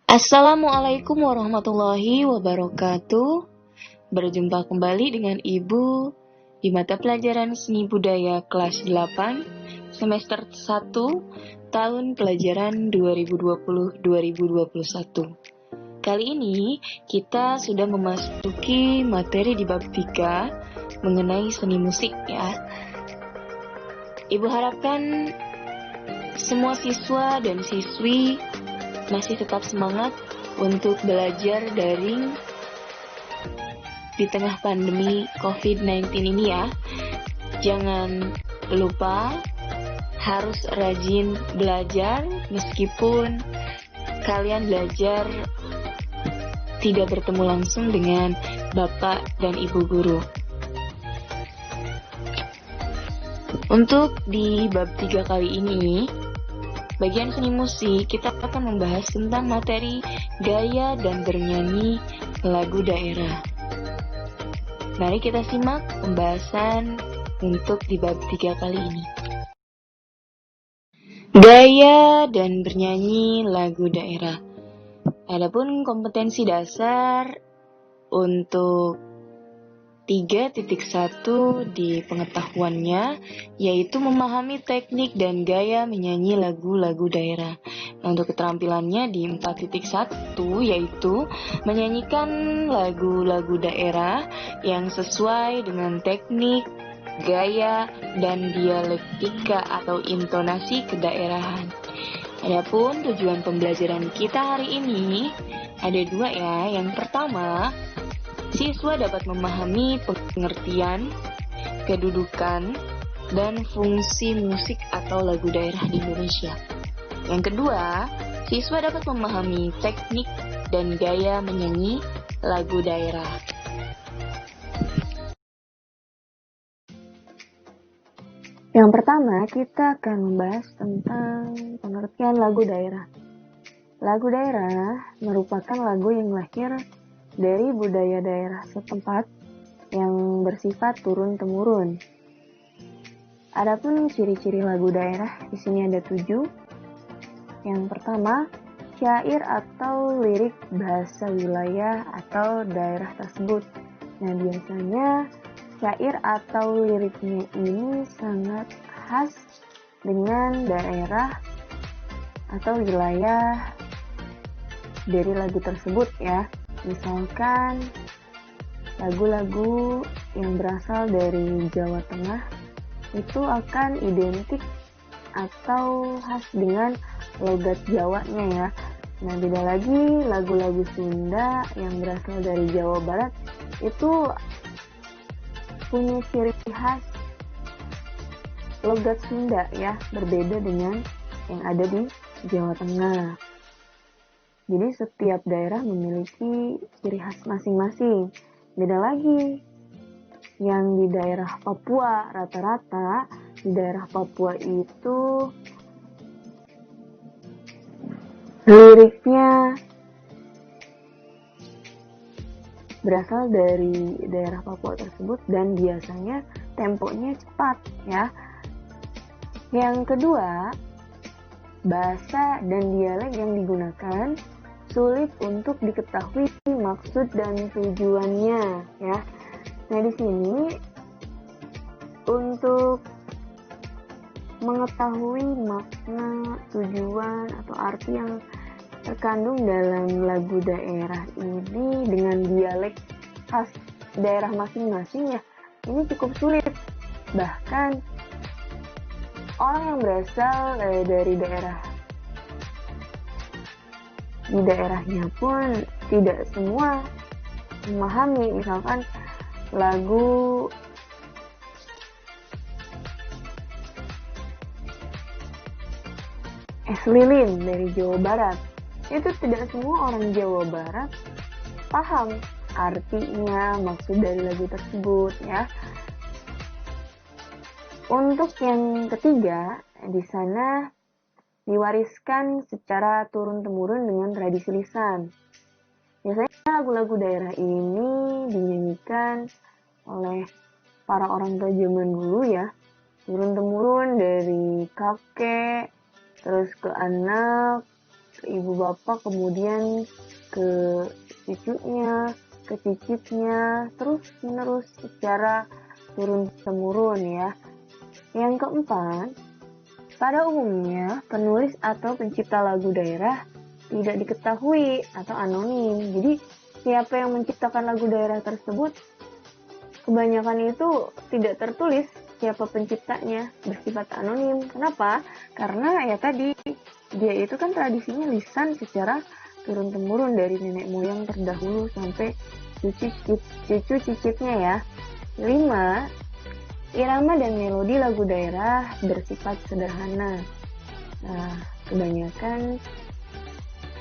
Assalamualaikum warahmatullahi wabarakatuh. Berjumpa kembali dengan Ibu di mata pelajaran Seni Budaya kelas 8 semester 1 tahun pelajaran 2020-2021. Kali ini kita sudah memasuki materi di bab 3 mengenai seni musik ya. Ibu harapkan semua siswa dan siswi masih tetap semangat untuk belajar daring di tengah pandemi COVID-19 ini ya. Jangan lupa harus rajin belajar meskipun kalian belajar tidak bertemu langsung dengan Bapak dan Ibu guru. Untuk di bab 3 kali ini, bagian seni musik, kita akan membahas tentang materi gaya dan bernyanyi lagu daerah. Mari kita simak pembahasan untuk di bab 3 kali ini. Gaya dan bernyanyi lagu daerah. Adapun kompetensi dasar untuk 3.1 di pengetahuannya, yaitu memahami teknik dan gaya menyanyi lagu-lagu daerah. Nah, untuk keterampilannya di 4.1 yaitu menyanyikan lagu-lagu daerah yang sesuai dengan teknik, gaya, dan dialektika atau intonasi kedaerahan. Adapun tujuan pembelajaran kita hari ini ada 2 ya. Yang pertama, siswa dapat memahami pengertian, kedudukan, dan fungsi musik atau lagu daerah di Indonesia. Yang kedua, siswa dapat memahami teknik dan gaya menyanyi lagu daerah. Yang pertama, kita akan membahas tentang pengertian lagu daerah. Lagu daerah merupakan lagu yang lahir dari budaya daerah setempat yang bersifat turun-temurun. Adapun ciri-ciri lagu daerah di sini ada 7. Yang pertama, syair atau lirik bahasa wilayah atau daerah tersebut. Nah, biasanya syair atau liriknya ini sangat khas dengan daerah atau wilayah dari lagu tersebut ya. Misalkan lagu-lagu yang berasal dari Jawa Tengah itu akan identik atau khas dengan logat Jawanya ya. Nah, beda lagi lagu-lagu Sunda yang berasal dari Jawa Barat itu punya ciri khas logat Sunda ya, berbeda dengan yang ada di Jawa Tengah. Jadi setiap daerah memiliki ciri khas masing-masing. Beda lagi yang di daerah Papua, rata-rata di daerah Papua itu liriknya berasal dari daerah Papua tersebut dan biasanya temponya cepat ya. Yang kedua, bahasa dan dialek yang digunakan sulit untuk diketahui maksud dan tujuannya ya. Nah, di sini untuk mengetahui makna, tujuan atau arti yang terkandung dalam lagu daerah ini dengan dialek khas daerah masing-masing ya, ini cukup sulit. Bahkan orang yang berasal dari daerah di daerahnya pun tidak semua memahami. Misalkan lagu Es Lilin dari Jawa Barat, itu tidak semua orang Jawa Barat paham artinya, maksud dari lagu tersebut ya. Untuk yang ketiga, di sana diwariskan secara turun-temurun dengan tradisi lisan. Biasanya lagu-lagu daerah ini dinyanyikan oleh para orang tua zaman dulu ya, turun-temurun dari kakek, terus ke anak, ke ibu bapak, kemudian ke cucunya, ke cicitnya, terus menerus secara turun-temurun ya. Yang keempat, pada umumnya penulis atau pencipta lagu daerah tidak diketahui atau anonim. Jadi siapa yang menciptakan lagu daerah tersebut, kebanyakan itu tidak tertulis siapa penciptanya, bersifat anonim. Kenapa? Karena ya tadi, dia itu kan tradisinya lisan secara turun-temurun dari nenek moyang terdahulu sampai cucu cicitnya ya. 5. Irama dan melodi lagu daerah bersifat sederhana. Nah, kebanyakan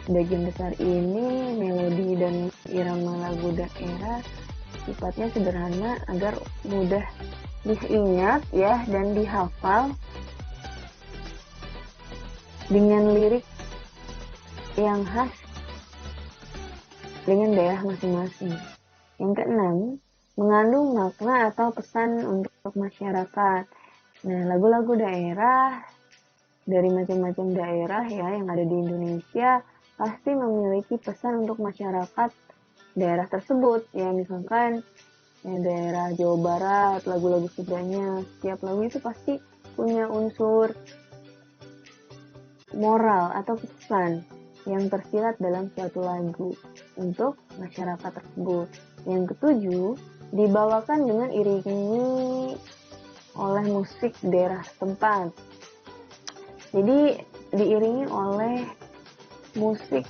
sebagian besar ini melodi dan irama lagu daerah sifatnya sederhana agar mudah diingat ya dan dihafal dengan lirik yang khas dengan daerah masing-masing. Yang keenam, mengandung makna atau pesan untuk masyarakat. Nah, lagu-lagu daerah dari macam-macam daerah ya yang ada di Indonesia pasti memiliki pesan untuk masyarakat daerah tersebut. Ya, misalkan ya, daerah Jawa Barat, lagu-lagu Sundanya, setiap lagu itu pasti punya unsur moral atau pesan yang tersirat dalam suatu lagu untuk masyarakat tersebut. Yang ketujuh, dibawakan dengan iringi oleh musik daerah setempat. Jadi diiringi oleh musik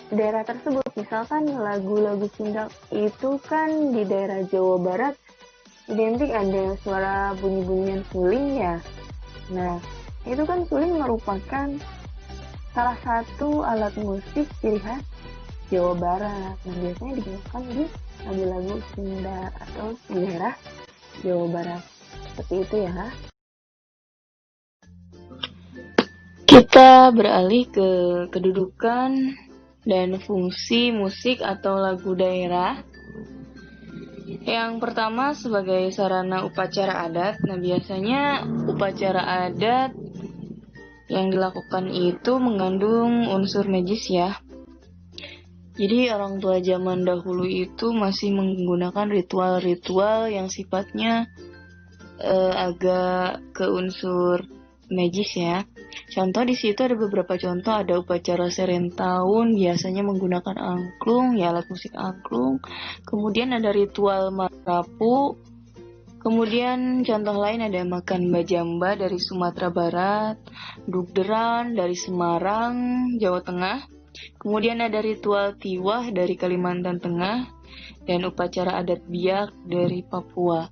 daerah tersebut. Misalkan lagu-lagu Sunda itu kan di daerah Jawa Barat identik ada suara bunyi-bunyian suling ya. Nah, itu kan suling merupakan salah satu alat musik ciri khas Jawa Barat. Nah, biasanya digunakan di lagu-lagu Sunda atau daerah Jawa Barat. Seperti itu ya. Kita beralih ke kedudukan dan fungsi musik atau lagu daerah. Yang pertama sebagai sarana upacara adat. Nah, biasanya upacara adat yang dilakukan itu mengandung unsur magis ya. Jadi orang tua zaman dahulu itu masih menggunakan ritual-ritual yang sifatnya agak ke unsur magis ya. Contoh di situ ada beberapa contoh, ada upacara serentahun biasanya menggunakan angklung, ya alat musik angklung. Kemudian ada ritual marapu. Kemudian contoh lain ada makan bajamba dari Sumatera Barat, dugderan dari Semarang, Jawa Tengah. Kemudian ada ritual tiwah dari Kalimantan Tengah dan upacara adat biak dari Papua.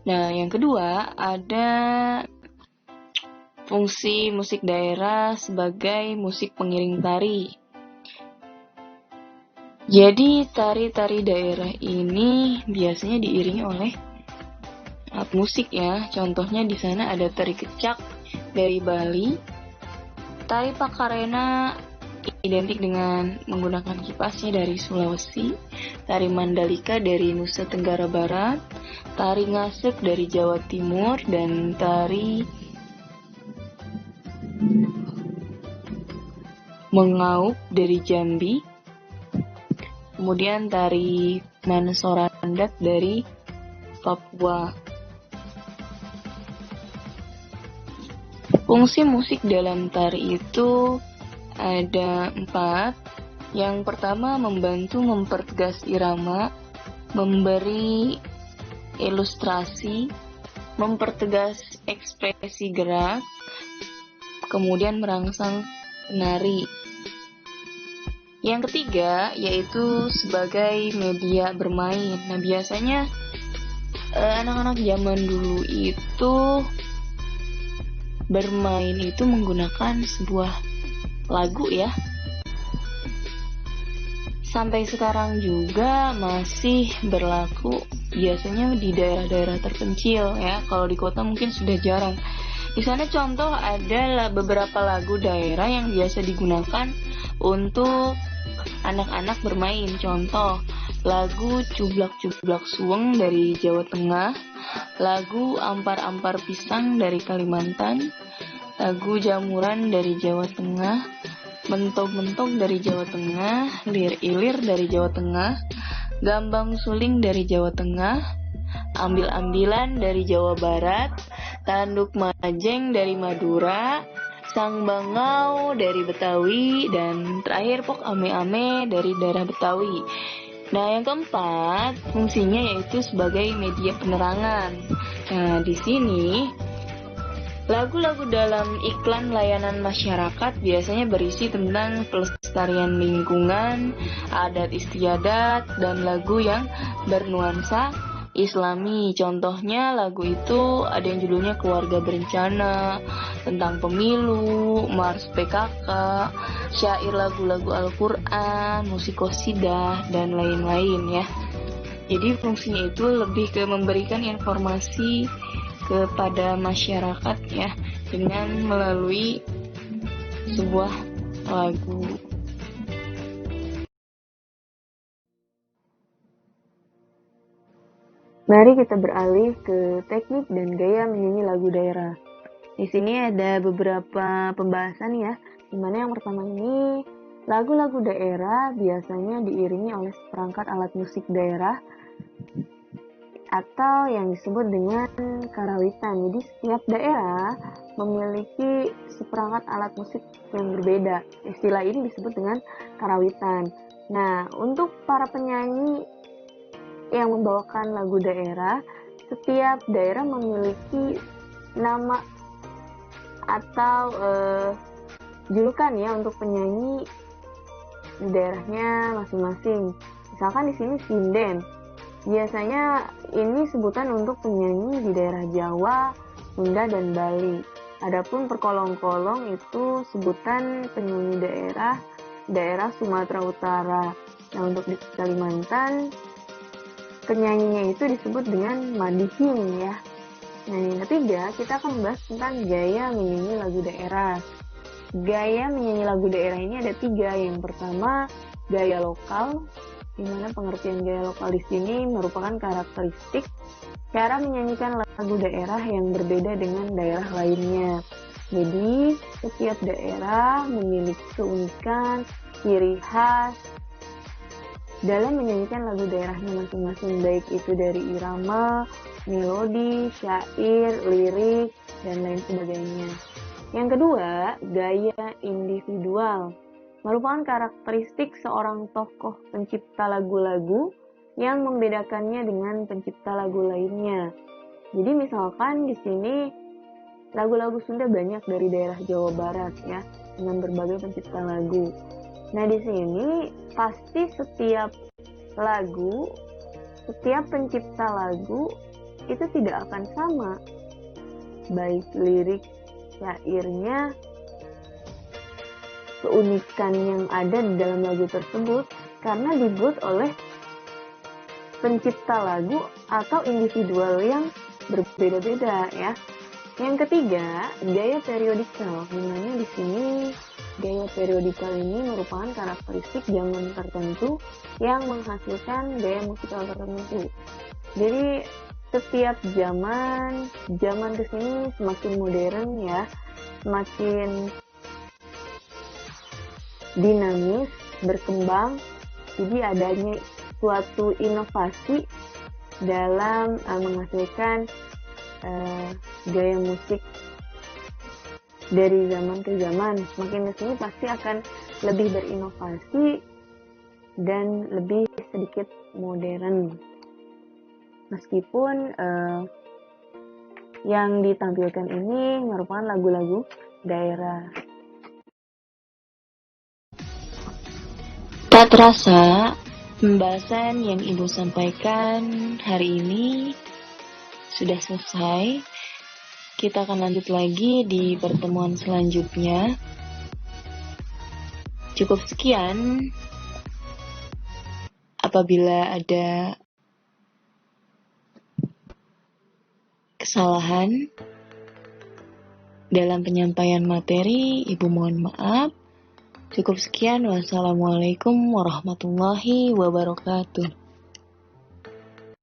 Nah, yang kedua ada fungsi musik daerah sebagai musik pengiring tari. Jadi tari-tari daerah ini biasanya diiringi oleh alat musik ya. Contohnya di sana ada tari kecak dari Bali, tari Pakarena identik dengan menggunakan kipasnya dari Sulawesi, tari Mandalika dari Nusa Tenggara Barat, tari Ngasek dari Jawa Timur, dan tari Mengauk dari Jambi, kemudian tari Mansorandak dari Papua. Fungsi musik dalam tari itu ada 4. Yang pertama membantu mempertegas irama, memberi ilustrasi, mempertegas ekspresi gerak, kemudian merangsang penari. Yang ketiga yaitu sebagai media bermain. Nah, biasanya anak-anak zaman dulu itu bermain itu menggunakan sebuah lagu ya. Sampai sekarang juga masih berlaku, biasanya di daerah-daerah terpencil ya. Kalau di kota mungkin sudah jarang. Di sana contoh ada beberapa lagu daerah yang biasa digunakan untuk anak-anak bermain. Contoh lagu Cublak-Cublak Suweng dari Jawa Tengah, lagu Ampar-Ampar Pisang dari Kalimantan, lagu Jamuran dari Jawa Tengah, Mentok-mentok dari Jawa Tengah, Lir-ilir dari Jawa Tengah, Gambang Suling dari Jawa Tengah, Ambil-ambilan dari Jawa Barat, Tanduk Majeng dari Madura, Sang Bangau dari Betawi, dan terakhir Pok Ame-ame dari daerah Betawi. Nah, yang keempat, fungsinya yaitu sebagai media penerangan. Nah, di sini lagu-lagu dalam iklan layanan masyarakat biasanya berisi tentang pelestarian lingkungan, adat istiadat, dan lagu yang bernuansa Islami. Contohnya lagu itu ada yang judulnya Keluarga Berencana, tentang pemilu, Mars PKK, syair lagu-lagu Al-Quran, musik qasidah, dan lain-lain ya. Jadi fungsinya itu lebih ke memberikan informasi kepada masyarakat ya, dengan melalui sebuah lagu. Mari kita beralih ke teknik dan gaya menyanyi lagu daerah. Di sini ada beberapa pembahasan ya, dimana yang pertama ini lagu-lagu daerah biasanya diiringi oleh seperangkat alat musik daerah atau yang disebut dengan karawitan. Jadi setiap daerah memiliki seperangkat alat musik yang berbeda. Istilah ini disebut dengan karawitan. Nah, untuk para penyanyi yang membawakan lagu daerah, setiap daerah memiliki nama atau julukan ya untuk penyanyi di daerahnya masing-masing. Misalkan di sini sinden. Biasanya ini sebutan untuk penyanyi di daerah Jawa, Sunda, dan Bali. Adapun perkolong-kolong itu sebutan penyanyi daerah Sumatera Utara. Nah, untuk di Kalimantan penyanyinya itu disebut dengan madihin ya. Nah, yang ketiga kita akan membahas tentang gaya menyanyi lagu daerah. Gaya menyanyi lagu daerah ini ada 3. Yang pertama, gaya lokal, di mana pengertian gaya lokal di sini merupakan karakteristik cara menyanyikan lagu daerah yang berbeda dengan daerah lainnya. Jadi, setiap daerah memiliki keunikan, ciri khas dalam menyanyikan lagu daerahnya masing-masing, baik itu dari irama, melodi, syair, lirik, dan lain sebagainya. Yang kedua, gaya individual merupakan karakteristik seorang tokoh pencipta lagu-lagu yang membedakannya dengan pencipta lagu lainnya. Jadi misalkan di sini lagu-lagu Sunda banyak dari daerah Jawa Barat ya, dengan berbagai pencipta lagu. Nah, di sini pasti setiap pencipta lagu itu tidak akan sama, baik lirik, syairnya, keunikan yang ada di dalam lagu tersebut karena dibuat oleh pencipta lagu atau individual yang berbeda-beda ya. Yang ketiga, gaya periodikal, di mana di sini gaya periodikal ini merupakan karakteristik zaman tertentu yang menghasilkan gaya musikal tertentu. Jadi setiap zaman kesini semakin modern ya, semakin dinamis, berkembang. Jadi adanya suatu inovasi dalam menghasilkan gaya musik dari zaman ke zaman. Semakin kesini pasti akan lebih berinovasi dan lebih sedikit modern. Meskipun yang ditampilkan ini merupakan lagu-lagu daerah. Tak terasa, pembahasan yang Ibu sampaikan hari ini sudah selesai. Kita akan lanjut lagi di pertemuan selanjutnya. Cukup sekian. Apabila ada kesalahan dalam penyampaian materi, Ibu mohon maaf. Cukup sekian. Wassalamualaikum warahmatullahi wabarakatuh.